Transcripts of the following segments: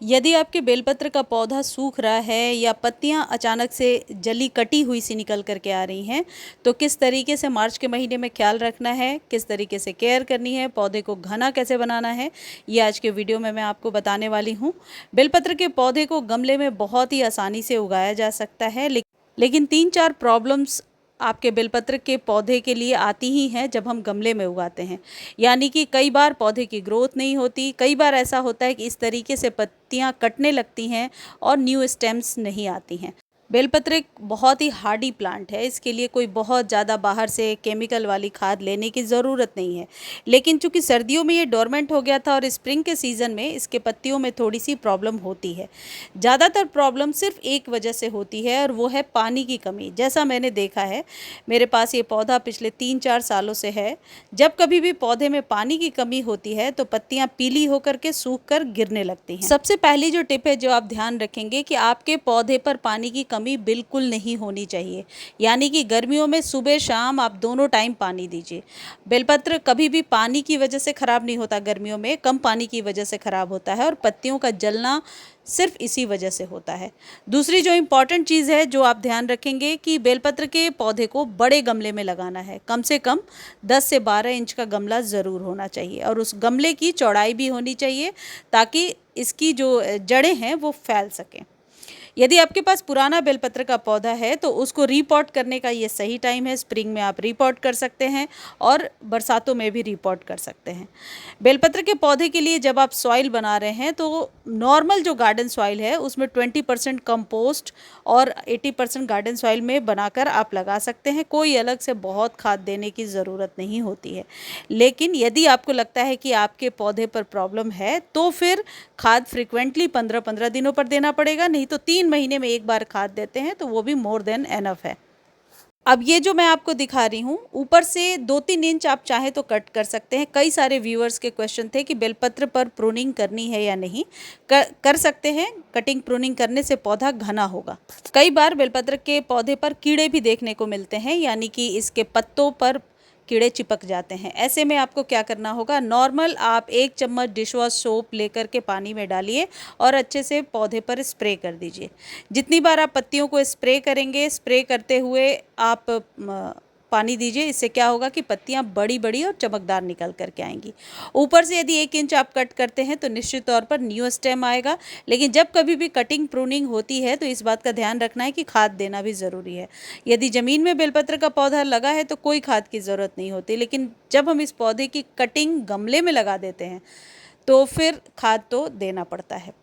यदि आपके बेलपत्र का पौधा सूख रहा है या पत्तियां अचानक से जली कटी हुई सी निकल करके आ रही हैं, तो किस तरीके से मार्च के महीने में ख्याल रखना है, किस तरीके से केयर करनी है, पौधे को घना कैसे बनाना है, ये आज के वीडियो में मैं आपको बताने वाली हूँ। बेलपत्र के पौधे को गमले में बहुत ही आसानी से उगाया जा सकता है, लेकिन 3-4 प्रॉब्लम्स आपके बेलपत्र के पौधे के लिए आती ही हैं जब हम गमले में उगाते हैं। यानी कि कई बार पौधे की ग्रोथ नहीं होती, कई बार ऐसा होता है कि इस तरीके से पत्तियां कटने लगती हैं और न्यू स्टेम्स नहीं आती हैं। बेलपत्र एक बहुत ही हार्डी प्लांट है, इसके लिए कोई बहुत ज़्यादा बाहर से केमिकल वाली खाद लेने की ज़रूरत नहीं है। लेकिन चूंकि सर्दियों में ये डोरमेंट हो गया था और स्प्रिंग के सीज़न में इसके पत्तियों में थोड़ी सी प्रॉब्लम होती है। ज़्यादातर प्रॉब्लम सिर्फ एक वजह से होती है और वो है पानी की कमी। जैसा मैंने देखा है, मेरे पास ये पौधा पिछले 3-4 सालों से है। जब कभी भी पौधे में पानी की कमी होती है तो पत्तियाँ पीली होकर के सूख कर गिरने लगती हैं। सबसे पहली जो टिप है जो आप ध्यान रखेंगे कि आपके पौधे पर पानी की कमी बिल्कुल नहीं होनी चाहिए। यानी कि गर्मियों में सुबह शाम आप दोनों टाइम पानी दीजिए। बेलपत्र कभी भी पानी की वजह से ख़राब नहीं होता, गर्मियों में कम पानी की वजह से ख़राब होता है और पत्तियों का जलना सिर्फ इसी वजह से होता है। दूसरी जो इम्पॉर्टेंट चीज़ है जो आप ध्यान रखेंगे कि बेलपत्र के पौधे को बड़े गमले में लगाना है। कम से कम 10 से 12 इंच का गमला ज़रूर होना चाहिए और उस गमले की चौड़ाई भी होनी चाहिए ताकि इसकी जो जड़ें हैं वो फैल सकें। यदि आपके पास पुराना बेलपत्र का पौधा है तो उसको रीपॉट करने का ये सही टाइम है। स्प्रिंग में आप रीपॉट कर सकते हैं और बरसातों में भी रीपॉट कर सकते हैं। बेलपत्र के पौधे के लिए जब आप सॉइल बना रहे हैं तो नॉर्मल जो गार्डन सॉइल है उसमें 20% कंपोस्ट और 80% गार्डन सॉइल में बनाकर आप लगा सकते हैं। कोई अलग से बहुत खाद देने की ज़रूरत नहीं होती है। लेकिन यदि आपको लगता है कि आपके पौधे पर प्रॉब्लम है तो फिर खाद फ्रिक्वेंटली 15-15 दिनों पर देना पड़ेगा, नहीं तो 3 महीने में एक बार खाद देते हैं तो वो भी मोर देन एनफ है। अब ये जो मैं आपको दिखा रही हूँ, ऊपर से 2-3 इंच आप चाहें तो कट कर सकते हैं। कई सारे व्यूअर्स के क्वेश्चन थे कि बेलपत्र पर प्रूनिंग करनी है या नहीं। कर सकते हैं। कटिंग प्रूनिंग करने से पौधा घना होगा। कई बार बेलपत्र के पौधे पर कीड़े भी देखने को मिलते हैं, यानी कि इसके पत्तों पर कीड़े चिपक जाते हैं। ऐसे में आपको क्या करना होगा, नॉर्मल आप 1 चम्मच डिशवॉश सोप लेकर के पानी में डालिए और अच्छे से पौधे पर स्प्रे कर दीजिए। जितनी बार आप पत्तियों को स्प्रे करेंगे, स्प्रे करते हुए आप पानी दीजिए। इससे क्या होगा कि पत्तियां बड़ी बड़ी और चमकदार निकल करके आएंगी। ऊपर से यदि 1 इंच आप कट करते हैं तो निश्चित तौर पर न्यू स्टेम आएगा। लेकिन जब कभी भी कटिंग प्रूनिंग होती है तो इस बात का ध्यान रखना है कि खाद देना भी ज़रूरी है। यदि ज़मीन में बेलपत्र का पौधा लगा है तो कोई खाद की ज़रूरत नहीं होती, लेकिन जब हम इस पौधे की कटिंग गमले में लगा देते हैं तो फिर खाद तो देना पड़ता है।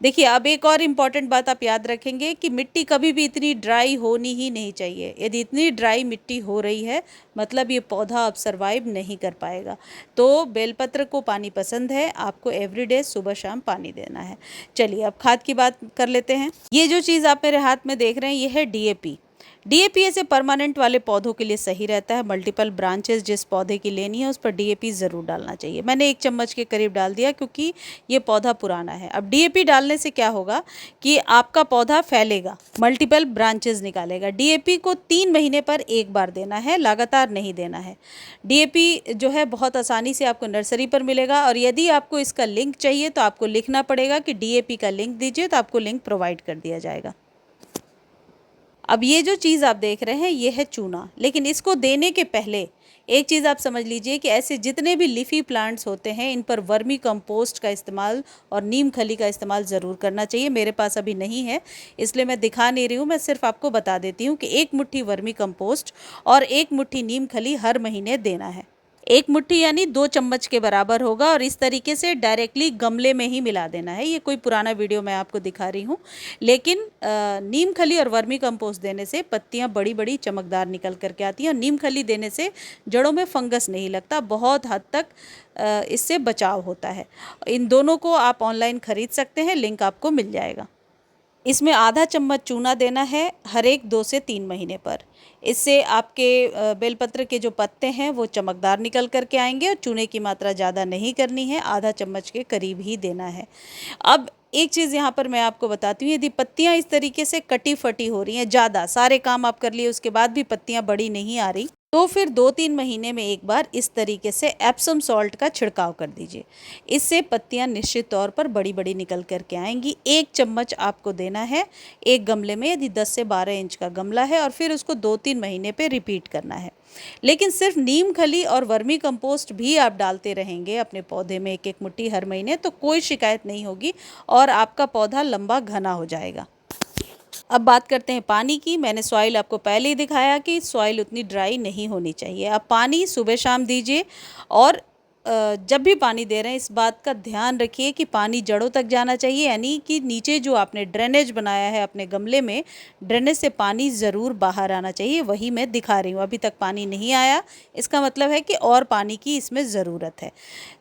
देखिए, अब एक और इम्पॉर्टेंट बात आप याद रखेंगे कि मिट्टी कभी भी इतनी ड्राई होनी ही नहीं चाहिए। यदि इतनी ड्राई मिट्टी हो रही है मतलब ये पौधा अब सर्वाइव नहीं कर पाएगा। तो बेलपत्र को पानी पसंद है, आपको एवरीडे सुबह शाम पानी देना है। चलिए अब खाद की बात कर लेते हैं। ये जो चीज़ आप मेरे हाथ में देख रहे हैं ये है डीएपी। डीएपी ऐसे परमानेंट वाले पौधों के लिए सही रहता है। मल्टीपल ब्रांचेस जिस पौधे की लेनी है उस पर डीएपी ज़रूर डालना चाहिए। मैंने 1 चम्मच के करीब डाल दिया क्योंकि ये पौधा पुराना है। अब डीएपी डालने से क्या होगा कि आपका पौधा फैलेगा, मल्टीपल ब्रांचेस निकालेगा। डीएपी को 3 महीने पर एक बार देना है, लगातार नहीं देना है। डीएपी जो है बहुत आसानी से आपको नर्सरी पर मिलेगा और यदि आपको इसका लिंक चाहिए तो आपको लिखना पड़ेगा कि डीएपी का लिंक दीजिए, तो आपको लिंक प्रोवाइड कर दिया जाएगा। अब ये जो चीज़ आप देख रहे हैं ये है चूना, लेकिन इसको देने के पहले एक चीज़ आप समझ लीजिए कि ऐसे जितने भी लीफी प्लांट्स होते हैं इन पर वर्मी कंपोस्ट का इस्तेमाल और नीम खली का इस्तेमाल ज़रूर करना चाहिए। मेरे पास अभी नहीं है इसलिए मैं दिखा नहीं रही हूँ, मैं सिर्फ आपको बता देती हूँ कि 1 मुट्ठी वर्मी कंपोस्ट और 1 मुट्ठी नीम खली हर महीने देना है। 1 मुट्ठी यानी 2 चम्मच के बराबर होगा और इस तरीके से डायरेक्टली गमले में ही मिला देना है। ये कोई पुराना वीडियो मैं आपको दिखा रही हूँ, लेकिन नीम खली और वर्मी कंपोस्ट देने से पत्तियाँ बड़ी बड़ी चमकदार निकल करके आती हैं और नीम खली देने से जड़ों में फंगस नहीं लगता, बहुत हद तक इससे बचाव होता है। इन दोनों को आप ऑनलाइन खरीद सकते हैं, लिंक आपको मिल जाएगा। इसमें आधा चम्मच चूना देना है हर एक 2 से 3 महीने पर। इससे आपके बेलपत्र के जो पत्ते हैं वो चमकदार निकल करके आएंगे और चूने की मात्रा ज़्यादा नहीं करनी है, आधा चम्मच के करीब ही देना है। अब एक चीज़ यहाँ पर मैं आपको बताती हूँ, यदि पत्तियाँ इस तरीके से कटी फटी हो रही हैं, ज़्यादा सारे काम आप कर लिए उसके बाद भी पत्तियाँ बड़ी नहीं आ रही, तो फिर 2-3 महीने में एक बार इस तरीके से एप्सम सॉल्ट का छिड़काव कर दीजिए। इससे पत्तियां निश्चित तौर पर बड़ी-बड़ी निकल कर के आएंगी। 1 चम्मच आपको देना है एक गमले में, यदि 10 से 12 इंच का गमला है, और फिर उसको 2-3 महीने पे रिपीट करना है। लेकिन सिर्फ नीम खली और वर्मी कंपोस्ट भी आप डालते रहेंगे अपने पौधे में 1-1 मुट्ठी हर महीने, तो कोई शिकायत नहीं होगी और आपका पौधा लंबा घना हो जाएगा। अब बात करते हैं पानी की। मैंने सॉइल आपको पहले ही दिखाया कि सॉइल उतनी ड्राई नहीं होनी चाहिए। अब पानी सुबह शाम दीजिए, और जब भी पानी दे रहे हैं इस बात का ध्यान रखिए कि पानी जड़ों तक जाना चाहिए, यानी कि नीचे जो आपने ड्रेनेज बनाया है अपने गमले में, ड्रेनेज से पानी ज़रूर बाहर आना चाहिए। वही मैं दिखा रही हूँ। अभी तक पानी नहीं आया, इसका मतलब है कि और पानी की इसमें ज़रूरत है।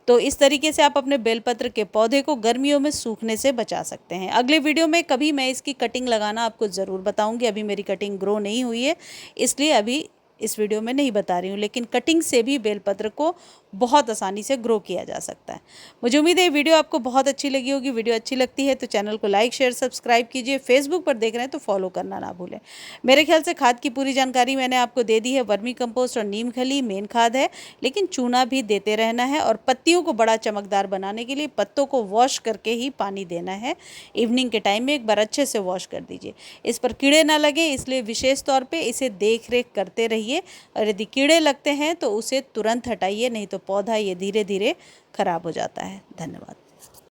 तो इस तरीके से आप अपने बेलपत्र के पौधे को गर्मियों में सूखने से बचा सकते हैं। अगले वीडियो में कभी मैं इसकी कटिंग लगाना आपको ज़रूर बताऊंगी। अभी मेरी कटिंग ग्रो नहीं हुई है, इसलिए अभी इस वीडियो में नहीं बता रही हूँ, लेकिन कटिंग से भी बेलपत्र को बहुत आसानी से ग्रो किया जा सकता है। मुझे उम्मीद है वीडियो आपको बहुत अच्छी लगी होगी। वीडियो अच्छी लगती है तो चैनल को लाइक शेयर सब्सक्राइब कीजिए। फेसबुक पर देख रहे हैं तो फॉलो करना ना भूलें। मेरे ख्याल से खाद की पूरी जानकारी मैंने आपको दे दी है। वर्मी कंपोस्ट और नीम खली मेन खाद है, लेकिन चूना भी देते रहना है। और पत्तियों को बड़ा चमकदार बनाने के लिए पत्तों को वॉश करके ही पानी देना है। इवनिंग के टाइम में एक बार अच्छे से वॉश कर दीजिए। इस पर कीड़े ना लगे, इसलिए विशेष तौर पे इसे देख रेख करते रहिए, और यदि कीड़े लगते हैं तो उसे तुरंत हटाइए, नहीं तो पौधा ये धीरे धीरे खराब हो जाता है। धन्यवाद।